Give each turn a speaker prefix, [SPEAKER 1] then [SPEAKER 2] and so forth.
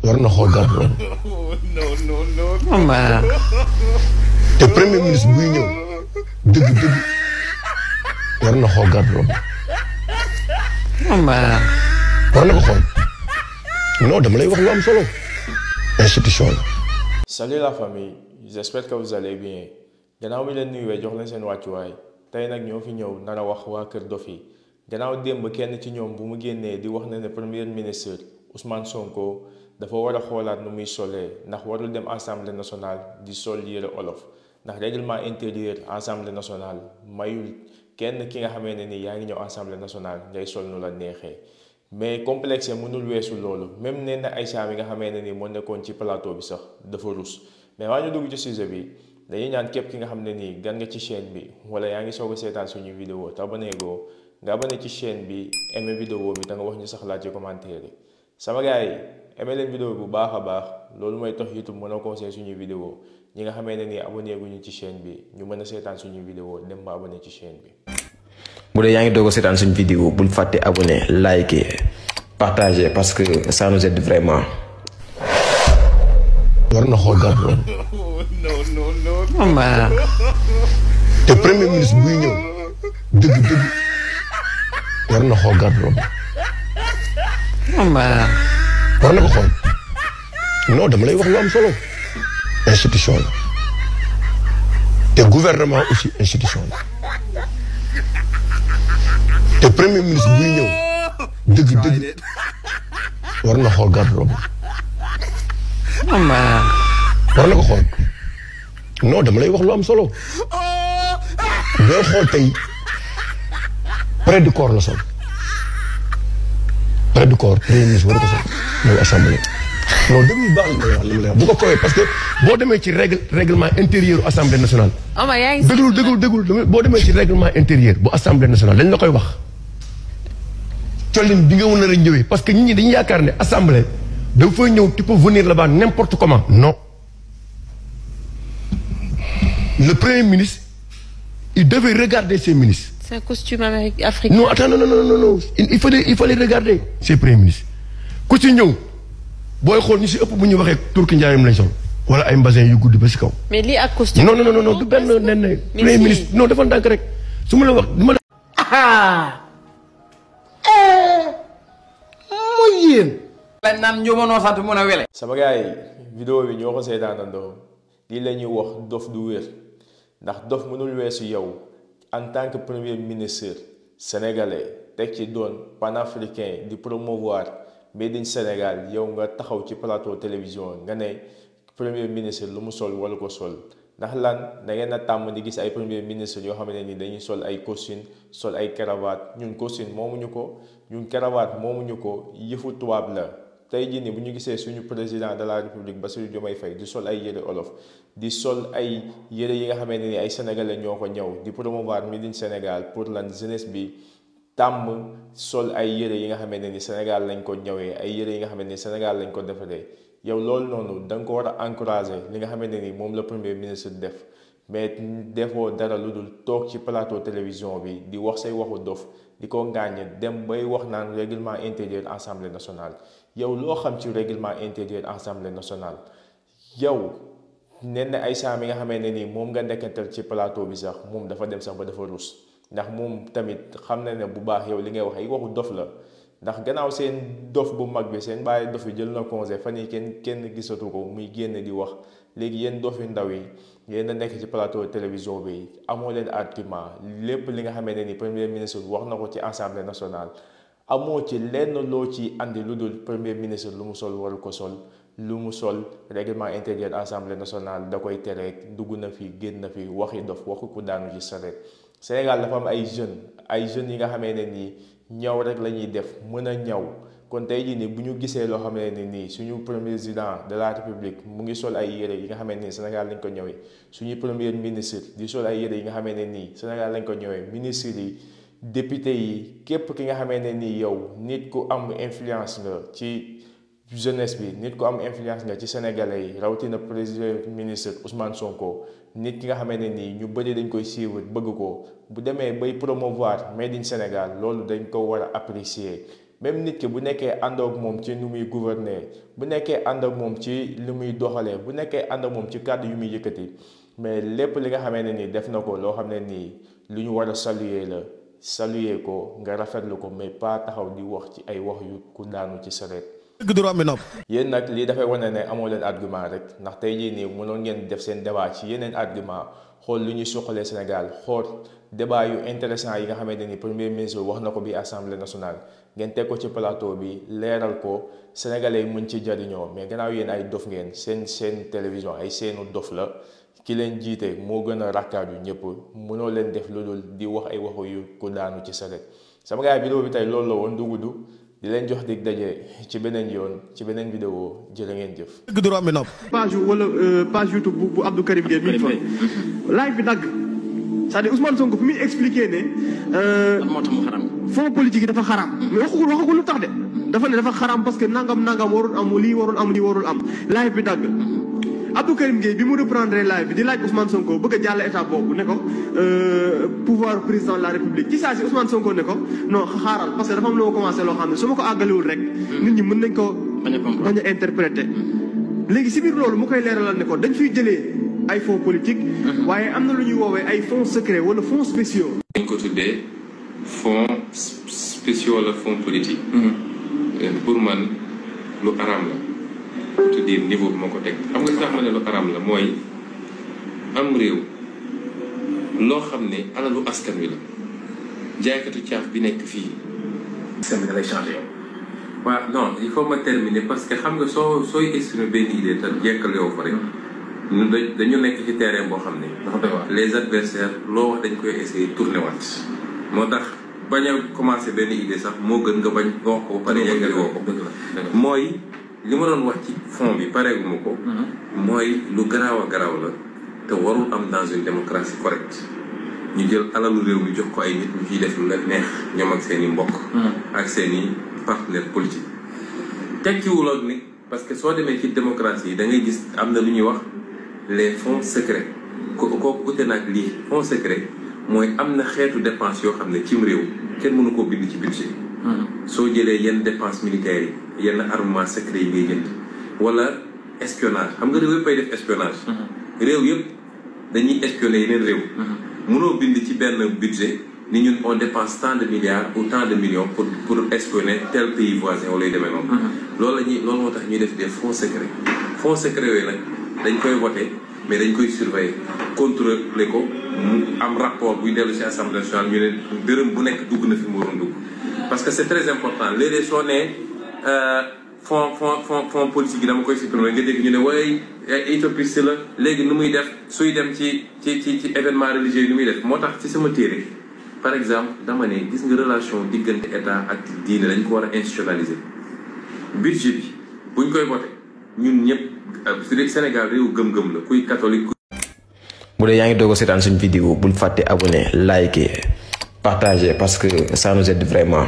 [SPEAKER 1] war na xool gàddu loolu. te premier ministre buy ñëw dëgg war na xool gàddu loolu. war na ko xool. non dama lay wax lu am solo. institution la.
[SPEAKER 2] Salut la famille, j'espère que vous allez bien. gannaaw bi leen nuyuwee jox leen seen wàccuwaay tey nag ñoo fi ñëw nar a wax waa Kër Dof yi gannaaw démb kenn ci ñoom bu mu génnee di wax ne premier ministre Ousmane Sonko dafa war a xoolaat nu muy solee ndax warul dem assemblée nationale di sol yére olof ndax règlement intérieur assemblée nationale mayul kenn ki nga xamee ne ni yaa ngi ñëw assemblée nationale ngay sol nu la neexee. mais complexe mënul weesu loolu même nee na Aïcha mi nga xamee ne ni moo nekkoon ci plateau bi sax dafa rus mais waa ñu dugg ci sujet bi dañuy ñaan képp ki nga xam ne nii gan nga ci chaîne bi wala yaa ngi soog a seetaan suñu vidéo te abonné goo nga abonné ci chaîne bi aimé vidéo bi da nga wax ñu sax laaj ci commentaire yi sama gars yi aimé leen vidéo bu baax a baax loolu mooy tax YouTube mën a conseiller suñu vidéo ñi nga xamee ne nii abonné guñu ci chaîne bi ñu mën a seetaan suñu vidéo dem ba abonné ci chaîne bi.
[SPEAKER 3] bu dee yaa ngi doog a seetaan suñu vidéo bul fàtte abonné liker partager parce que ça nous aide vraiment.
[SPEAKER 1] war na xool gàddu loolu. te premier ministre buy ñëw dëgg war na xool gàddu loolu. war na ko xool. non dama lay wax lu am solo. institution la. te gouvernement aussi institution la. te premier ministre buy ñëw dëgg war na xool gàddu loolu. war na ko xool. non dama lay wax lu am solo. booy xool tey près du corps la sol. près du corps premier ministre war ko sol mooy assemblée. non déglu baax li may wax bu ko fooyee parce que boo demee ci règlement intérieur bu assemblée nationale. déglu boo demee ci règlement intérieur bu assemblée nationale dañ la koy wax. collin bi nga mën a ñëwee parce que nit ñi dañuy yaakaar ne assemblée da fay ñëw tu peux venir là-bas n'importe comment non. le premier ministre il devait regarder ses ministres.
[SPEAKER 4] C'est un costume africain.
[SPEAKER 1] non attends non il fallait regarder ses premiers ministres. ku ci ñëw booy xool ñu si ëpp bu ñu waxee turki njaayam lañ sol wala ay mbasin yu gudd ba si kaw.
[SPEAKER 4] mais lii ak costume.
[SPEAKER 1] non du benn nen premier ministre non dafa ndànk rek su ma la wax du ma la.
[SPEAKER 5] mooy yéen. lañ naan njóobanoo sant mun a wele.
[SPEAKER 2] sama gars yi vidéo bi ñoo ko seetaanandoo lii la ñuy wax dof du wér ndax dof mënul weesu yow en tant que premier ministre sénégalais teg ci doon panafricain di promouvoir made in Sénégal yow nga taxaw ci plateau télévision nga ne premier ministre lu mu sol wala ko sol ndax lan da ngeen a tàmm di gis ay premier ministre yoo xam ne ni dañuy sol ay costume sol ay cravate ñun costume moomuñu ko ñun cravate moomuñu ko yëfu tubaab la. tey jii nii bu ñu gisee suñu président de la république Bassirou Diomaye Faye di sol ay yére olof di sol ay yére yi nga xamante ni ay sénégalais ñoo ko ñëw di promouvoir made in Sénégal pour lan jeunesse bi tàmm sol ay yére yi nga xamante ni Sénégal lañ ko ñëwee ay yére yi nga xamante ni Sénégal lañ ko defaree yow loolu noonu da nga ko war a encourager li nga xamante ni moom la premier ministre def mais defoo dara lu dul toog ci plateau télévision bi di wax say waxu dof di ko ngaañe dem bay wax naan règlement intérieur assemblée nationale yow loo xam ci règlement intérieur assemblée nationale yow nen na Aïcha mi nga xamee ne nii moom nga nekkantal ci plateau bi sax moom dafa dem sax ba dafa rus ndax moom tamit xam na ne bu baax yow li ngay wax ay waxu dof la ndax gannaaw seen dof bu mag bi seen bàyyi dof yi jël na congé fan yi kenn gisatu ko muy génn di wax léegi yéen dof yu ndaw yi yéen a nekk ci plateau télévision bi amoo leen argument lépp li nga xamee ne ni premier ministre wax na ko ci assemblée nationale amoo ci lenn loo ci andi lu dul premier ministre lu mu sol waru ko sol lu mu sol règlement intérieur assemblée nationale da koy tere dugg na fi génn na fi waxi dof waxu ko daanu ci saret Sénégal dafa am ay jeunes yi nga xamee ne nii ñaw rek la ñuy def mën a ñaw kon tey jii nii bu ñu gisee loo xam ne nii suñu président de la république mu ngi sol ay yére yi nga xamee nii Sénégal lañ ko ñëwee suñu premier ministre di sol ay yére yi nga xamee ne nii Sénégal lañ ko ñëwee ministre yi député yi képp ki nga xamee ne nii yow nit ku am influence nga ci jeunesse bi nit ku am influence nga ci sénégalais yi rawatina président ministre Ousmane Sonko nit ki nga xamee ne nii ñu bëri dañ koy suivre bëgg ko bu demee bay promouvoir made in Sénégal loolu dañ ko war a apprécier même nit ki bu nekkee ànd ak moom ci nu muy gouverner bu nekkee ànd ak moom ci li muy doxalee bu nekkee ànd ak moom ci kàddu yu muy yëkkati mais lépp li nga xamee ne nii def na ko loo xam ne nii lu ñu war a saluer la saluer ko nga rafetlu ko mais pas taxaw di wax ci ay wax yu ku daanu ci sareet. yéen nag lii dafay wane ne amoo leen argument rek ndax tey jii nii mënoon ngeen def seen débat ci yeneen argument xool lu ñuy suqalee Sénégal xool débat yu intéressant yi nga xamante ni premier ministre wax na ko bi assemblée nationale ngeen teg ko ci plateau bi leeral ko sénégalais yi mën ci jariñoo mais gannaaw yéen ay dof ngeen seen télévision ay seenu dof la ki leen jiite moo gën a rakkaaju ñëpp mënoo leen def lu dul di wax ay waxu yu ku daanu ci sareet sama gars vidéo bi tey loolu la woon du gudd di leen jox dig daje ci beneen yoon ci beneen vidéo jërë ngeen jëf.
[SPEAKER 6] page wala page YouTube bu Abdou Karim Gueye mi ngi fa live bi dagg c'est-à-dire Ousmane Sonko fi muy expliqué ne.
[SPEAKER 5] moo tax mu xaram.
[SPEAKER 6] fonds politique yi dafa xaram. mais waxagul lu tax de. dafa ne dafa xaram parce que nangam warul am lii warul am lii warul am live bi dagg. Abdou Karim Gueye bi mu reprendre live bi di laaj Ousmane Sonko bëgg a jàll étape boobu ne ko pouvoir président de la République ci saa si Ousmane Sonko ne ko non xaaral parce que dafa am loo commencé loo xam ne su ma ko àggalewul rek. nit ñi mën nañ ko bañ a interpréter. léegi si biir loolu mu koy leeralal ne ko dañ fiy jëlee ay fonds politique waaye am na lu ñuy woowee ay fonds secrets wala fonds spéciaux.
[SPEAKER 7] dañ ko tuddee fonds spéciaux wala fonds politique. pour man lu araam la. pour te dire niveau bi moo ko teg xam nga sax ma ne lu araam la mooy am réew loo xam ne alalu askan wi la jaaykatu caaf bi nekk fii. askan bi da lay changé yow. waaw non il faut ma terminer parce que xam nga sooy exprimer benn idée te jekkal yow fa rek ñun dañu nekk ci terrain boo xam ne. dafa doy waar les adversaires loo wax dañ koy essayer tourner waat. moo tax bañ a commencé benn idée sax moo gën nga bañ wax ko ba pare yeggale woo ko. mooy. li ma doon wax ci fond bi pareeguma ko. mooy lu garaaw a garaaw la te warul am dans une démocratie correcte ñu jël alalu réew mi jox ko ay nit ñu ciy def lu leen neex ñoom ak seen i mbokk. ak seen i partenaires politiques. tekkiwul ak ni parce que soo demee ci démocratie yi da ngay gis am na lu ñuy wax les fonds secrets kooku ute naag lii fonds secret mooy am na xeetu dépense yoo xam ne cim réew kenn mënu koo bind ci budget. soo jëlee yenn dépenses militaires yi yenn armement secret yi ngay jënd wala espionnage xam nga réew yëpp ay def espionnage. réew yëpp dañuy espionner yeneen réew. mënoo bind ci benn budget ni ñun on dépense tant de milliards ou tant de millions pour espionner tel pays voisin wala yu demee noonu. loolu moo tax ñuy def des fonds secrets. fonds secrets yooyu nag dañ koy voter mais dañ koy surveiller contrôler ko mu am rapport buy dellu ci assemblée nationale ñu ne dërëm bu nekk dugg na fi mu waroon dugg. parce que c'est très important léeg-léeg soo nee fonds politique yi dama koy supprimer nga dégg ñu ne waaye utopiste la léegi nu muy def suy dem ci événement religieux yi nu muy def moo tax ci sama téere par exemple dama ne gis nga relation diggante état ak diine dañ ko war a institutionnaliser budget bi buñ koy voté ñun ñëpp Sénégal réew gëm-gëm la kuy catholique.
[SPEAKER 3] bu dee yaa ngi doog a seetaan suñu vidéo bul fàtte abonné liker partager parce que ça nous aide vraiment.